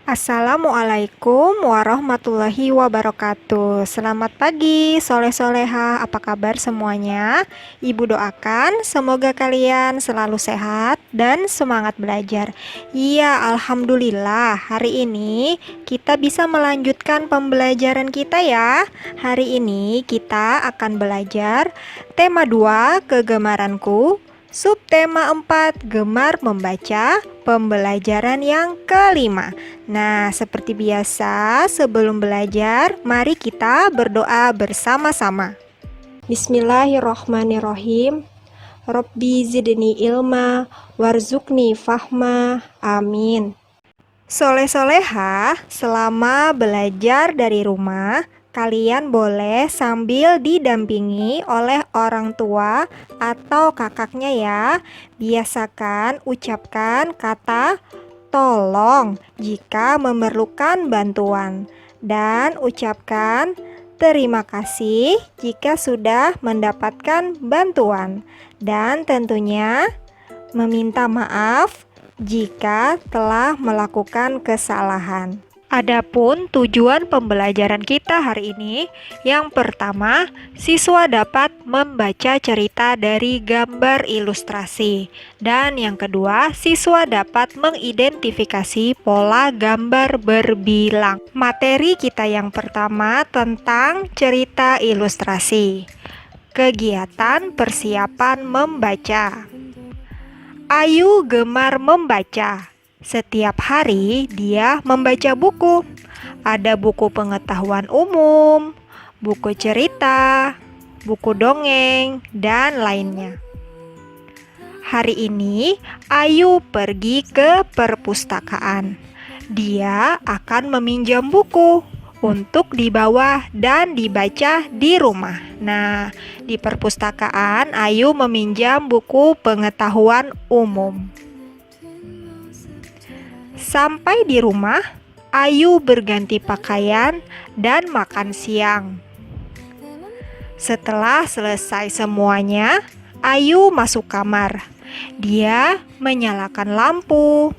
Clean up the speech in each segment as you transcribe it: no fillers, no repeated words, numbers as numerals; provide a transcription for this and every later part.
Assalamualaikum warahmatullahi wabarakatuh. Selamat pagi, soleh-soleha. Apa kabar semuanya? Ibu doakan semoga kalian selalu sehat dan semangat belajar. Iya, alhamdulillah. Hari ini kita bisa melanjutkan pembelajaran kita ya. Hari ini kita akan belajar tema 2, kegemaranku. Subtema 4, gemar membaca, pembelajaran yang kelima. Nah, seperti biasa, sebelum belajar, mari kita berdoa bersama-sama. Bismillahirrohmanirrohim. Robbi zidni ilma, warzukni fahma, amin. Soleh-soleha, selama belajar dari rumah, kalian boleh sambil didampingi oleh orang tua atau kakaknya ya. Biasakan ucapkan kata tolong jika memerlukan bantuan, dan ucapkan terima kasih jika sudah mendapatkan bantuan, dan tentunya meminta maaf jika telah melakukan kesalahan. Adapun tujuan pembelajaran kita hari ini, yang pertama, siswa dapat membaca cerita dari gambar ilustrasi. Dan yang kedua, siswa dapat mengidentifikasi pola gambar berbilang. Materi kita yang pertama tentang cerita ilustrasi. Kegiatan persiapan membaca. Ayu gemar membaca. Setiap hari dia membaca buku. Ada buku pengetahuan umum, buku cerita, buku dongeng, dan lainnya. Hari ini Ayu pergi ke perpustakaan. Dia akan meminjam buku untuk dibawa dan dibaca di rumah. Nah, di perpustakaan Ayu meminjam buku pengetahuan umum. Sampai di rumah, Ayu berganti pakaian dan makan siang. Setelah selesai semuanya, Ayu masuk kamar. Dia menyalakan lampu,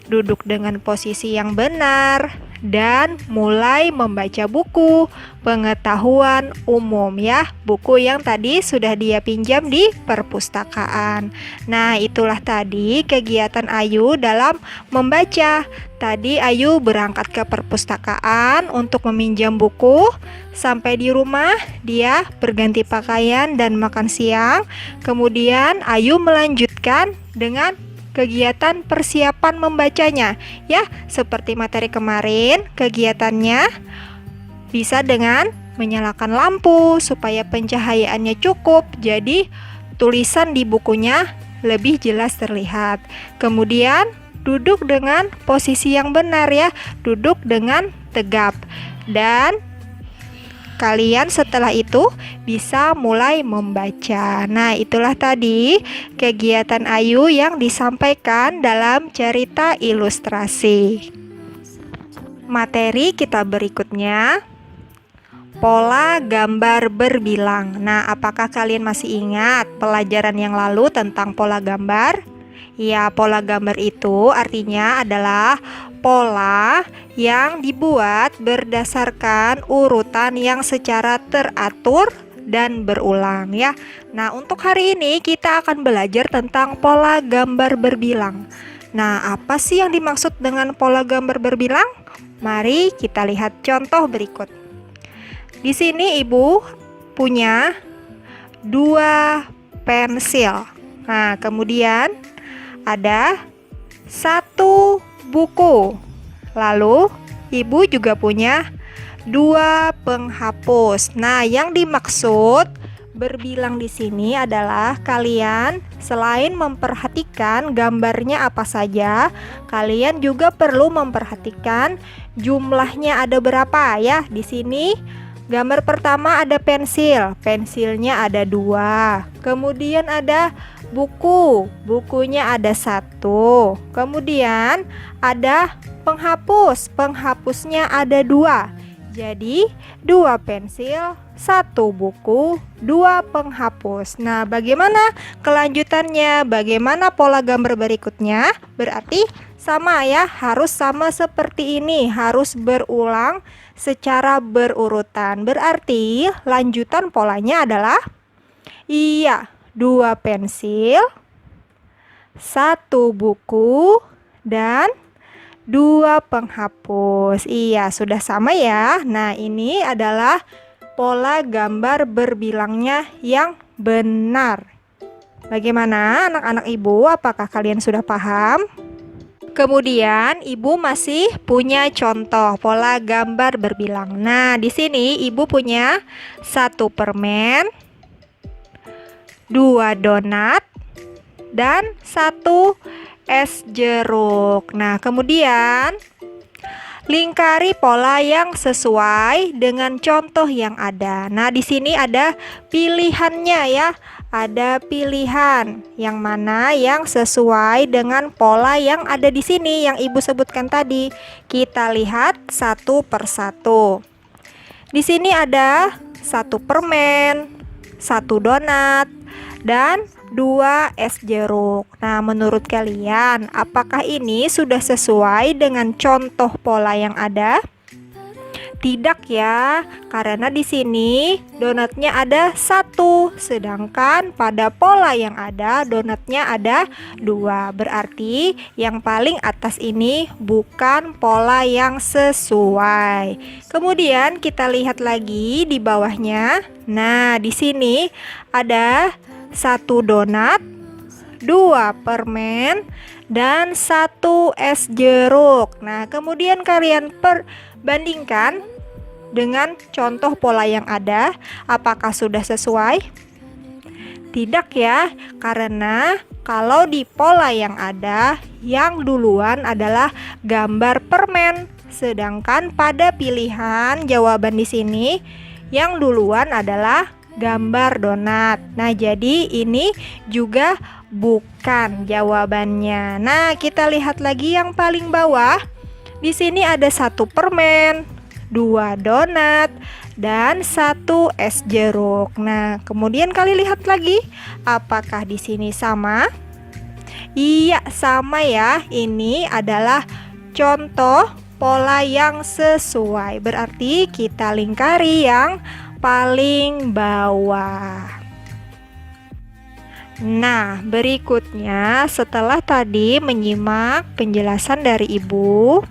duduk dengan posisi yang benar, dan mulai membaca buku pengetahuan umum ya, buku yang tadi sudah dia pinjam di perpustakaan. Nah, itulah tadi kegiatan Ayu dalam membaca. Tadi Ayu berangkat ke perpustakaan untuk meminjam buku. Sampai di rumah dia berganti pakaian dan makan siang. Kemudian Ayu melanjutkan dengan kegiatan persiapan membacanya ya, seperti materi kemarin. Kegiatannya bisa dengan menyalakan lampu supaya pencahayaannya cukup, jadi tulisan di bukunya lebih jelas terlihat. Kemudian duduk dengan posisi yang benar ya, duduk dengan tegap. Dan kalian setelah itu bisa mulai membaca. Nah, itulah tadi kegiatan Ayu yang disampaikan dalam cerita ilustrasi. Materi kita berikutnya, pola gambar berbilang. Nah, apakah kalian masih ingat pelajaran yang lalu tentang pola gambar? Ya, pola gambar itu artinya adalah pola yang dibuat berdasarkan urutan yang secara teratur dan berulang ya. Nah, untuk hari ini kita akan belajar tentang pola gambar berbilang. Nah, apa sih yang dimaksud dengan pola gambar berbilang? Mari kita lihat contoh berikut. Di sini Ibu punya 2 pensil. Nah, kemudian ada 1 buku. Lalu Ibu juga punya 2 penghapus. Nah, yang dimaksud berbilang di sini adalah kalian selain memperhatikan gambarnya apa saja, kalian juga perlu memperhatikan jumlahnya ada berapa ya. Di sini gambar pertama ada pensil, pensilnya ada 2. Kemudian ada buku, bukunya ada 1. Kemudian ada penghapus, penghapusnya ada 2. Jadi 2 pensil, 1 buku, 2 penghapus. Nah, bagaimana kelanjutannya? Bagaimana pola gambar berikutnya? Berarti sama ya, harus sama seperti ini, harus berulang secara berurutan. Berarti lanjutan polanya adalah iya, 2 pensil, 1 buku, dan 2 penghapus. Iya, sudah sama ya. Nah, ini adalah pola gambar berbilangnya yang benar. Bagaimana anak-anak ibu? Apakah kalian sudah paham? Kemudian ibu masih punya contoh pola gambar berbilang. Nah, di sini ibu punya 1 permen, 2 donat, dan 1 es jeruk. Nah, kemudian lingkari pola yang sesuai dengan contoh yang ada. Nah, di sini ada pilihannya ya. Ada pilihan yang mana yang sesuai dengan pola yang ada di sini yang ibu sebutkan tadi. Kita lihat satu persatu. Di sini ada 1 permen, 1 donat, dan 2 es jeruk. Nah, menurut kalian, apakah ini sudah sesuai dengan contoh pola yang ada? Tidak ya, karena di sini donatnya ada 1, sedangkan pada pola yang ada donatnya ada 2. Berarti yang paling atas ini bukan pola yang sesuai. Kemudian kita lihat lagi di bawahnya. Nah, di sini ada 1 donat, 2 permen, dan 1 es jeruk. Nah, kemudian kalian perbandingkan dengan contoh pola yang ada. Apakah sudah sesuai? Tidak ya, karena kalau di pola yang ada, yang duluan adalah gambar permen, sedangkan pada pilihan jawaban di sini yang duluan adalah gambar donat. Nah, jadi ini juga bukan jawabannya. Nah, kita lihat lagi yang paling bawah. Di sini ada 1 permen, 2 donat, dan 1 es jeruk. Nah, kemudian kalian lihat lagi, apakah di sini sama? Iya, sama ya. Ini adalah contoh pola yang sesuai. Berarti kita lingkari yang paling bawah. Nah, berikutnya setelah tadi menyimak penjelasan dari ibu,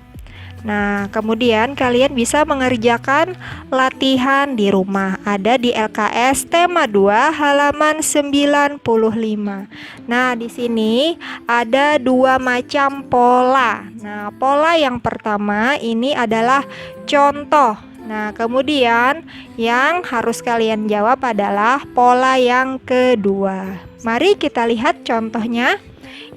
nah, kemudian kalian bisa mengerjakan latihan di rumah. Ada di LKS tema 2 halaman 95. Nah, di sini ada 2 macam pola. Nah, pola yang pertama ini adalah contoh. Nah, kemudian yang harus kalian jawab adalah pola yang kedua. Mari kita lihat contohnya.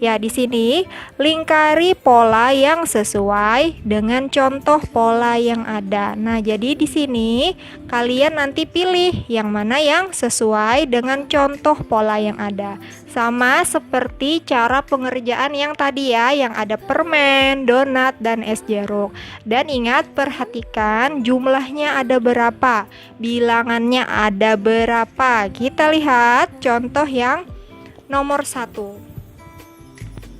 Ya, di sini lingkari pola yang sesuai dengan contoh pola yang ada. Nah, jadi di sini kalian nanti pilih yang mana yang sesuai dengan contoh pola yang ada. Sama seperti cara pengerjaan yang tadi ya, yang ada permen, donat, dan es jeruk. Dan ingat, perhatikan jumlahnya ada berapa, bilangannya ada berapa. Kita lihat contoh yang nomor 1.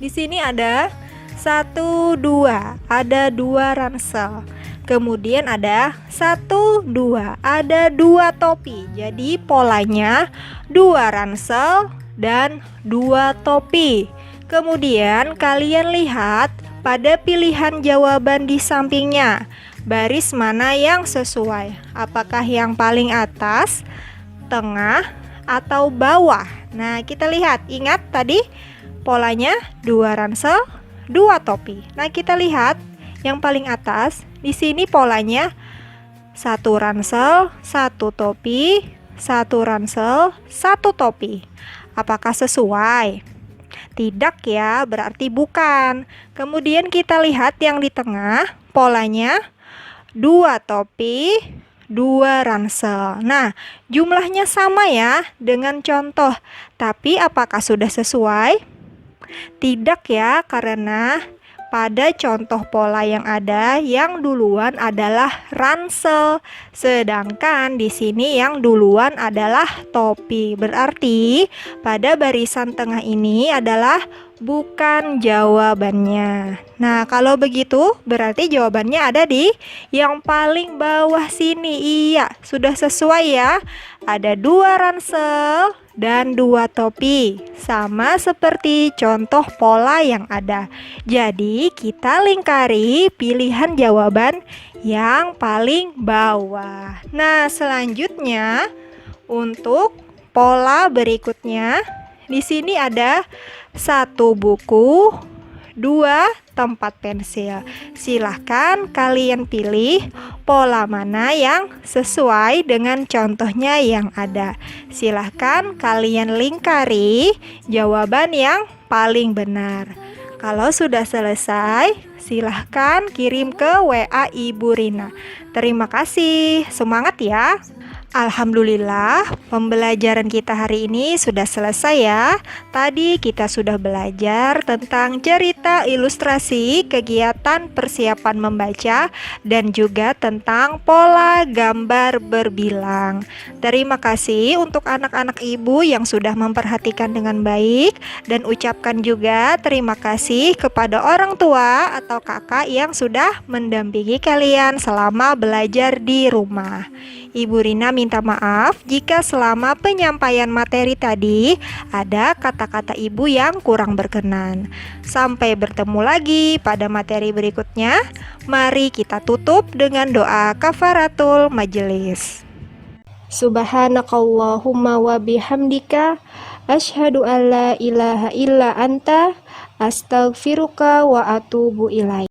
Di sini ada 1, 2, ada 2 ransel. Kemudian ada 1, 2, ada 2 topi. Jadi polanya 2 ransel dan 2 topi. Kemudian kalian lihat pada pilihan jawaban di sampingnya, baris mana yang sesuai? Apakah yang paling atas, tengah, atau bawah? Nah, kita lihat. Ingat tadi polanya 2 ransel, 2 topi. Nah, kita lihat yang paling atas. Di sini polanya 1 ransel, 1 topi, 1 ransel, 1 topi. Apakah sesuai? Tidak ya, berarti bukan. Kemudian kita lihat yang di tengah, polanya 2 topi, 2 ransel. Nah, jumlahnya sama ya dengan contoh. Tapi apakah sudah sesuai? Tidak ya, karena pada contoh pola yang ada, yang duluan adalah ransel, sedangkan di sini yang duluan adalah topi. Berarti pada barisan tengah ini adalah bukan jawabannya. Nah, kalau begitu berarti jawabannya ada di yang paling bawah sini. Iya, sudah sesuai ya. Ada 2 ransel dan 2 topi. Sama seperti contoh pola yang ada. Jadi, kita lingkari pilihan jawaban yang paling bawah. Nah, selanjutnya untuk pola berikutnya, di sini ada 1 buku, 2 tempat pensil. Silahkan kalian pilih pola mana yang sesuai dengan contohnya yang ada. Silahkan kalian lingkari jawaban yang paling benar. Kalau sudah selesai, silahkan kirim ke WA Ibu Rina. Terima kasih, semangat ya. Alhamdulillah, pembelajaran kita hari ini sudah selesai ya. Tadi kita sudah belajar tentang cerita ilustrasi kegiatan persiapan membaca dan juga tentang pola gambar berbilang. Terima kasih untuk anak-anak ibu yang sudah memperhatikan dengan baik, dan ucapkan juga terima kasih kepada orang tua atau kakak yang sudah mendampingi kalian selama belajar di rumah. Ibu Rina minta maaf jika selama penyampaian materi tadi ada kata-kata ibu yang kurang berkenan. Sampai bertemu lagi pada materi berikutnya. Mari kita tutup dengan doa kafaratul majelis. Subhanakallahumma wa bihamdika asyhadu alla ilaha illa anta astaghfiruka wa atubu ilaik.